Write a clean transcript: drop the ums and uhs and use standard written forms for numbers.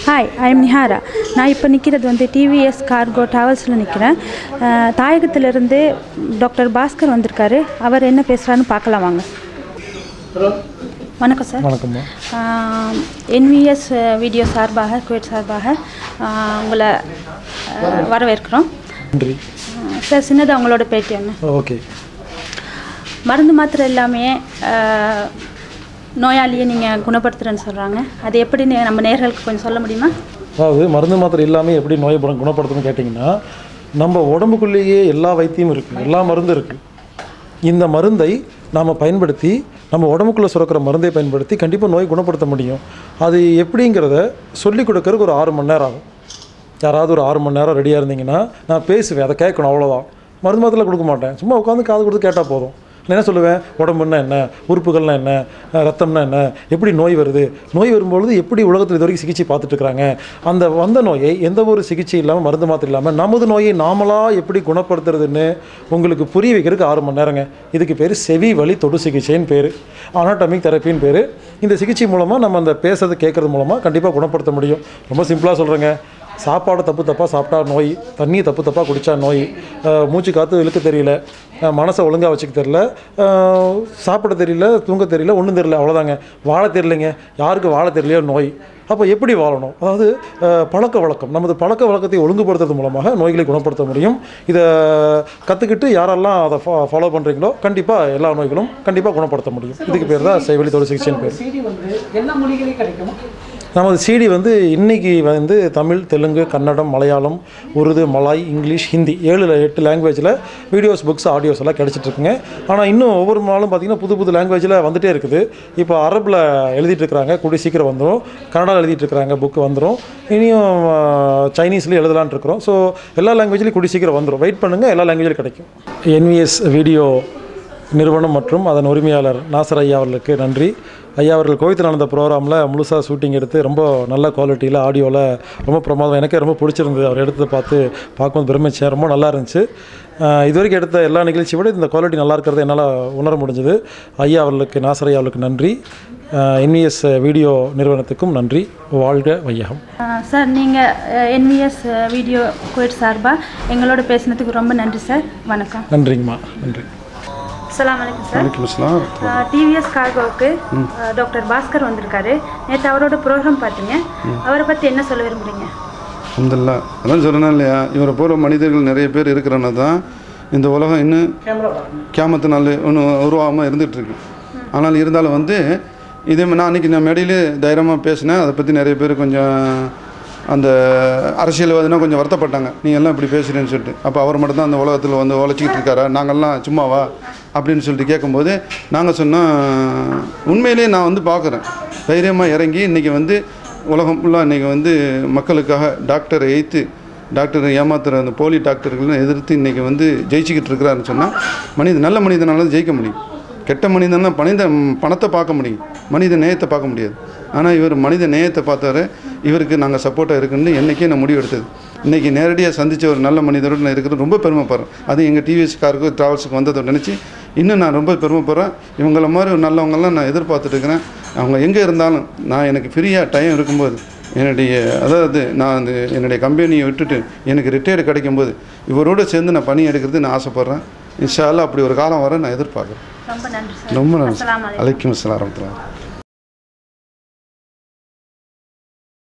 Hi, I am நிஹாரா. நான் இப்போ நிற்கிறது வந்து டிவிஎஸ் கார்கோ ட்ராவல்ஸில் நிற்கிறேன். தாயகத்திலிருந்து டாக்டர் பாஸ்கர் வந்திருக்காரு. அவர் என்ன பேசுகிறாருன்னு பார்க்கலாம் வாங்க. வணக்கம் சார். வணக்கம்மா. என்விஎஸ் வீடியோ சார்பாக குவைட் சார்பாக உங்களை வரவேற்கிறோம். நன்றி சார். சின்னதாக உங்களோட பேட்டி ஒன்று. ஓகே. மருந்து மாத்திரை எல்லாமே நோயாளியை நீங்கள் குணப்படுத்துகிறேன்னு சொல்கிறாங்க. அது எப்படின்னு நம்ம நேயர்களுக்கு கொஞ்சம் சொல்ல முடியுமா? அதாவது மருந்து மாத்திரை இல்லாமல் எப்படி நோயை குணப்படுத்தணும்னு கேட்டிங்கன்னா, நம்ம உடம்புக்குள்ளேயே எல்லா வைத்தியமும் இருக்குது, எல்லா மருந்தும் இருக்குது. இந்த மருந்தை நாம் பயன்படுத்தி நம்ம உடம்புக்குள்ளே சுரக்கிற மருந்தை பயன்படுத்தி கண்டிப்பாக நோய் குணப்படுத்த முடியும். அது எப்படிங்கிறத சொல்லிக் கொடுக்கறதுக்கு ஒரு 6 மணி நேரம் ஆகும். யாராவது ஒரு 6 மணி நேரம் ரெடியாக இருந்தீங்கன்னா நான் பேசுவேன், அதை கேட்கணும், அவ்வளோதான். மருந்து மாத்திரை கொடுக்க மாட்டேன், சும்மா உட்காந்து காது கொடுத்து கேட்டால் போதும். நான் என்ன சொல்லுவேன், உடம்புன்னா என்ன, உறுப்புகள்னா என்ன, ரத்தம்னா என்ன, எப்படி நோய் வருது, நோய் வரும்பொழுது எப்படி உலகத்தில் இது வரைக்கும் சிகிச்சை பார்த்துட்ருக்குறாங்க, அந்த வந்த நோயை எந்த ஒரு சிகிச்சை இல்லாமல் மருந்து மாத்திரை இல்லாமல் நமது நோயை நாமளாக எப்படி குணப்படுத்துறதுன்னு உங்களுக்கு புரிய வைக்கிறதுக்கு 6 மணி நேரங்க. இதுக்கு பேர் செவி வழி தொடு சிகிச்சைன்னு பேர், அனாட்டமிக் தெரப்பின்னு பேர். இந்த சிகிச்சை மூலமாக நம்ம அந்த பேசுறது கேட்குறது மூலமாக கண்டிப்பாக குணப்படுத்த முடியும். ரொம்ப சிம்பிளாக சொல்கிறேங்க. சாப்பாடு தப்பாக சாப்பிட்டா நோய், தண்ணி தப்பாக குடித்தா நோய், மூச்சு காற்று இழுக்க தெரியல, மனசை ஒழுங்காக வச்சுக்க தெரியல, சாப்பிட தெரியல, தூங்க தெரியல, ஒன்றும் தெரியல, அவ்வளோதாங்க. வாழ தெரியலைங்க. யாருக்கு வாழ தெரியலையோ நோய். அப்போ எப்படி வாழணும், அதாவது பழக்க வழக்கம், நமது பழக்க வழக்கத்தை ஒழுங்குபடுத்துறது மூலமாக நோய்களை குணப்படுத்த முடியும். இதை கற்றுக்கிட்டு யாரெல்லாம் அதை ஃபாலோ பண்ணுறீங்களோ கண்டிப்பாக எல்லா நோய்களும் கண்டிப்பாக குணப்படுத்த முடியும். இதுக்கு பேர் தான் செவிவழி தொடு சிகிச்சைன்னு பேர். நமது சிடி வந்து இன்றைக்கி வந்து தமிழ், தெலுங்கு, கன்னடம், மலையாளம், உருது, மலாய், இங்கிலீஷ், ஹிந்தி 7-8 லாங்குவேஜில் வீடியோஸ், புக்ஸ், ஆடியோஸ் எல்லாம் கிடச்சிட்ருக்குங்க. ஆனால் இன்னும் ஒவ்வொரு நாளும் பார்த்திங்கன்னா புது லாங்குவேஜில் வந்துகிட்டே இருக்குது. இப்போ அரபில் எழுதிட்டுருக்குறாங்க, கூடி சீக்கிரம் வந்துடும். கன்னடாவில் எழுதிட்டுருக்குறாங்க, புக்கு வந்துடும். இனியும் சைனீஸ்லேயும் எழுதலான் இருக்கிறோம். ஸோ எல்லா லாங்குவேஜ்லேயும் கூடி சீக்கிரம் வந்துடும். வெயிட் பண்ணுங்கள், எல்லா லாங்குவேஜிலும் கிடைக்கும். என்விஎஸ் வீடியோ நிறுவனம் மற்றும் அதன் உரிமையாளர் நாசர் ஐயா அவர்களுக்கு நன்றி. ஐயா அவர்கள் கோயத்தில் நடந்த ப்ரோக்ராமில் முழுசாக ஷூட்டிங் எடுத்து ரொம்ப நல்ல குவாலிட்டியில் ஆடியோவில் ரொம்ப பிரமாதம், எனக்கே ரொம்ப பிடிச்சிருந்தது. அவர் எடுத்து பார்க்கும்போது பெருமைச்சேன், ரொம்ப நல்லா இருந்துச்சு. இது வரைக்கும் எடுத்த எல்லா நிகழ்ச்சியை விட இந்த குவாலிட்டி நல்லா இருக்கிறது என்னால் உணர முடிஞ்சது. ஐயா அவர்களுக்கு, நாசர் ஐயா அவர்களுக்கு நன்றி. என்விஎஸ் வீடியோ நிறுவனத்துக்கும் நன்றி. வாழ்க வையகம். சார், நீங்கள் என்விஎஸ் வீடியோ குவைட் சார்பாக எங்களோட பேசினதுக்கு ரொம்ப நன்றி சார். வணக்கம். நன்றிங்கம்மா. நன்றி. அஸ்ஸலாமு அலைக்கும் சார். டிவிஎஸ் கார்கோவுக்கு டாக்டர் பாஸ்கர் வந்திருக்காரு. நேற்று அவரோட ப்ரோக்ராம் பார்த்தீங்க, அவரை பற்றி என்ன சொல்ல விரும்புகிறீங்க? அல்ஹம்துலில்லாஹ். அதான் சொல்கிறேன் இல்லையா, இவரை போகிற மனிதர்கள் நிறைய பேர் இருக்கிறனால தான் இந்த உலகம் இன்னும் கியாமத்து நாள் ஒன்றும் உருவாகாமல் இருந்துகிட்ருக்கு. ஆனால் இருந்தாலும் வந்து இதே நான் அன்றைக்கி நான் மேடையிலே தைரியமாக பேசினேன். அதை பற்றி நிறைய பேர் கொஞ்சம் அந்த அரசியல்வாதினா கொஞ்சம் வருத்தப்பட்டாங்க, நீங்கள் எல்லாம் இப்படி பேசுகிறேன்னு சொல்லிட்டு. அப்போ அவர் மட்டும் தான் அந்த உலகத்தில் வந்து உழைச்சிக்கிட்டு இருக்காரா, நாங்கள்லாம் சும்மாவா அப்படின்னு சொல்லிட்டு கேட்கும்போது நாங்கள் சொன்னோம், உண்மையிலேயே நான் வந்து பார்க்குறேன், தைரியமாக இறங்கி இன்றைக்கி வந்து உலகம் ஃபுல்லாக இன்றைக்கி வந்து மக்களுக்காக டாக்டரை எய்த்து டாக்டரை ஏமாத்துகிற அந்த போலி டாக்டர்கள்லாம் எதிர்த்து இன்றைக்கி வந்து ஜெயிச்சிக்கிட்டு இருக்கிறாருன்னு சொன்னால் நல்ல மனிதனால ஜெயிக்க முடியும். கெட்ட மனிதன்னா பணத்தை பார்க்க முடியும், மனித நேயத்தை பார்க்க முடியாது. ஆனால் இவர் மனித நேயத்தை பார்த்தாரு. இவருக்கு நாங்கள் சப்போர்ட்டாக இருக்குன்னு என்றைக்கே நான் முடிவு எடுத்தது. இன்றைக்கி நேரடியாக சந்தித்த ஒரு நல்ல மனிதரோடு நான் இருக்கிறது ரொம்ப பெருமைப்படுறேன். அது எங்கள் டிவிஎஸ் காருக்கு ட்ராவல்ஸுக்கு வந்ததை நினச்சி இன்னும் நான் ரொம்ப பெருமைப்படுறேன். இவங்கள மாதிரி நல்லவங்கெல்லாம் நான் எதிர்பார்த்துட்டு இருக்கிறேன். அவங்க எங்கே இருந்தாலும் நான் எனக்கு ஃப்ரீயாக டைம் இருக்கும்போது அதாவது நான் என்னுடைய கம்பெனியை விட்டுட்டு எனக்கு ரிட்டையர்டு கிடைக்கும்போது இவரோடு சேர்ந்து நான் பணி எடுக்கிறது நான் ஆசைப்பட்றேன். இன்ஷா அல்லாஹ் அப்படி ஒரு காலம் வர நான் எதிர்பார்க்குறேன். ரொம்ப நன்றி. ரொம்ப நன்றி. அலைக்கும் அஸ்ஸலாம் வரஹ்மத்துல்லாஹ்.